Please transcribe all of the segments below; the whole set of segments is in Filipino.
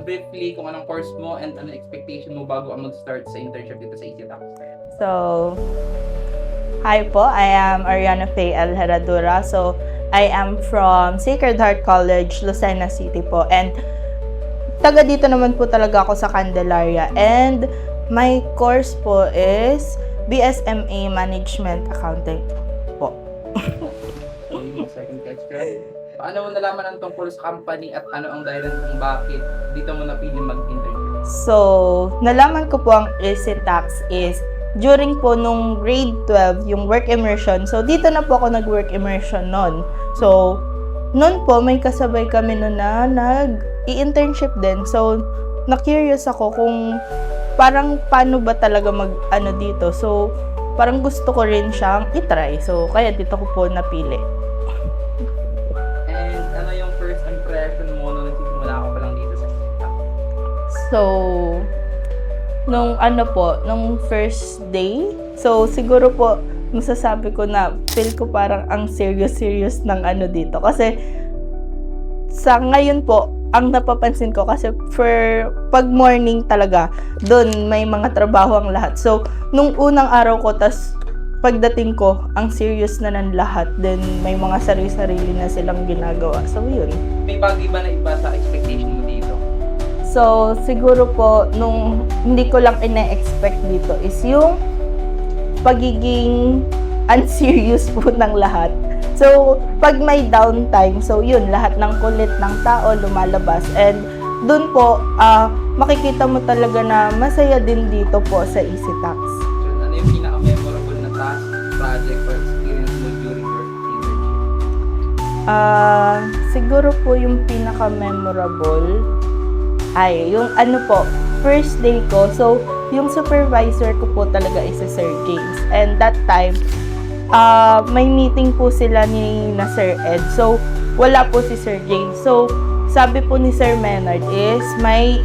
briefly kung anong course mo and anong expectation mo bago ang mag-start sa internship dito sa EasyTax. So, hi po, I am Ariana Faye El Herradura. So, I am from Sacred Heart College, Lucena City po. And taga dito naman po talaga ako sa Candelaria. And my course po is BSMA Management Accounting po. Second question. Paano mo nalaman ang tungkol sa company at ano ang dahilan kung bakit dito mo napili mag-internship? So, nalaman ko po ang EasyTax is during po nung grade 12, yung work immersion. So, dito na po ako nag-work immersion noon. So, noon po, may kasabay kami noon na nag-i-internship din. So, na-curious ako kung parang paano ba talaga mag-ano dito. So, parang gusto ko rin siyang itry. So, kaya dito ko po napili. And ano yung first impression mo nung nagsisimula ka pa lang dito sa EasyTax? So, nung first day, so siguro po, masasabi ko na feel ko parang ang serious ng ano dito. Kasi, sa ngayon po, ang napapansin ko kasi pag morning talaga, doon may mga trabaho ang lahat. So, nung unang araw ko, tas pagdating ko, ang serious na ng lahat, then may mga sarili-sarili na silang ginagawa. So, yun. May bagay ba na iba sa expectation mo dito? So, siguro po, nung hindi ko lang ina-expect dito is yung pagiging unserious po ng lahat. So, pag may downtime, so yun, lahat ng kulit ng tao lumalabas. And dun po, makikita mo talaga na masaya din dito po sa EasyTax. So, ano yung pinaka-memorable na task, project, or experience mo during your internship? Siguro po yung pinaka-memorable ay yung first day ko. So, yung supervisor ko po talaga is si Sir James. And that time, may meeting po sila ni Sir Ed. So, wala po si Sir James. So, sabi po ni Sir Menard is may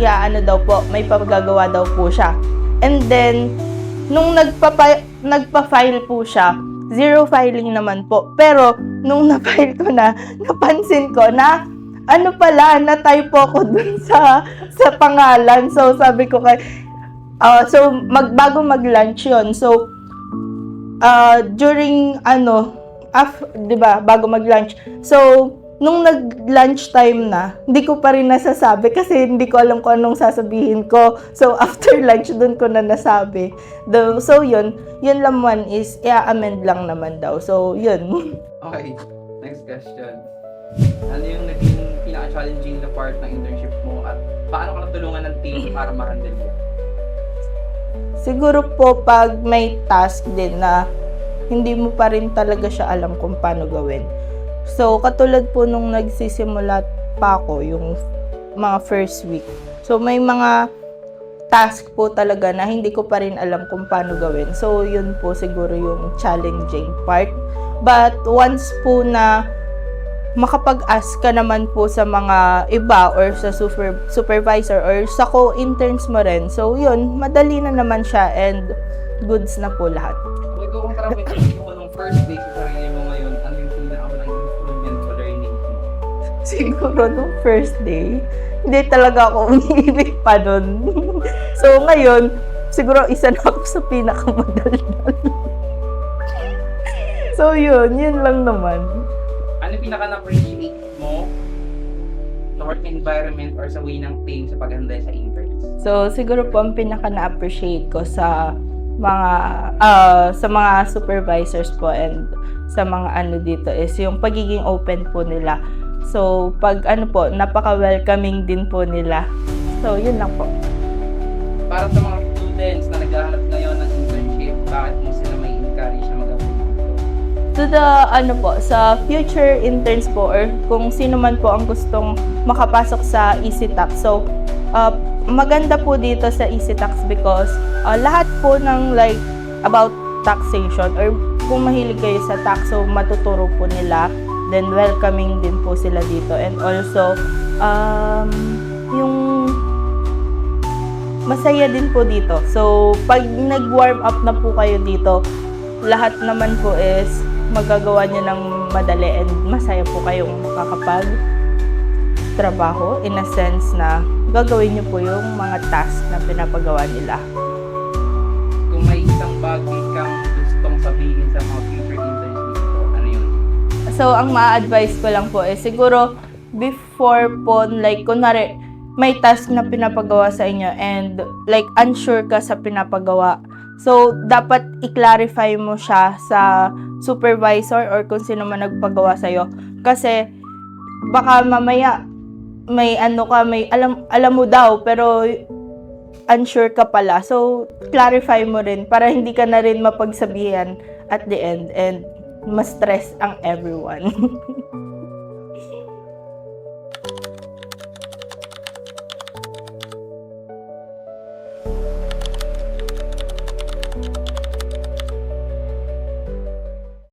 may pagagawa daw po siya. And then, nung nagpa-file po siya, zero filing naman po. Pero, nung na-file ko na, napansin ko na na-typo ako dun sa pangalan. So, sabi ko bago mag-lunch yun. So, during, diba, bago mag-lunch. So, nung nag-lunch time na, hindi ko pa rin nasasabi kasi hindi ko alam kung anong sasabihin ko. So, after lunch, dun ko na nasabi. So, yun naman is, i-amend lang naman daw. So, yun. Okay, next question. Ano yung naging pinaka-challenging na part ng internship mo at paano ka natulungan ng team para ma-handle mo? Siguro po pag may task din na hindi mo pa rin talaga siya alam kung paano gawin. So, katulad po nung nagsisimula pa ako, yung mga first week. So, may mga task po talaga na hindi ko pa rin alam kung paano gawin. So, yun po siguro yung challenging part. But once po na makapag-ask ka naman po sa mga iba or sa supervisor or sa co-interns mo rin. So, yun, madali na naman siya and goods na po lahat. Kung ikaw kung karami mo nung first day sa sarili mo ngayon, ano yung pinaka-malang improvement o learning mo? Siguro nung first day, hindi talaga ako umiibig pa nun. So, ngayon, siguro isa na ako sa pinakamadaldal. So, yun lang naman. Ano yung pinaka-na-appreciate mo sa work environment or sa way ng team sa pag-handle sa interns? So, siguro po ang pinaka-na-appreciate ko sa mga supervisors po and sa mga dito is yung pagiging open po nila. So, pag napaka-welcoming din po nila. So, yun lang po. Para sa mga students na naghahanap ngayon ng internship, bakit mo sila may encourage na mag-apply? To the sa future interns po or kung sino man po ang gustong makapasok sa EasyTax. So, maganda po dito sa EasyTax because lahat po ng about taxation or kung mahilig kayo sa tax, so matuturo po nila. Then, welcoming din po sila dito. And also, yung masaya din po dito. So, pag nag-warm up na po kayo dito, lahat naman po is magagawa nyo ng madali and masaya po kayong trabaho in a sense na gagawin niyo po yung mga task na pinapagawa nila. Kung may isang bagay kang gustong sabihin sa mga future interns dito, ano yun? So, ang ma-advise ko lang po is siguro before po, like, kunwari, may task na pinapagawa sa inyo and like, unsure ka sa pinapagawa. So, dapat i-clarify mo siya sa supervisor or kung sino man nagpagawa sa'yo. Kasi, baka mamaya, may ano ka, may alam mo daw, pero unsure ka pala. So, clarify mo rin para hindi ka na rin mapagsabihan at the end and ma-stress ang everyone.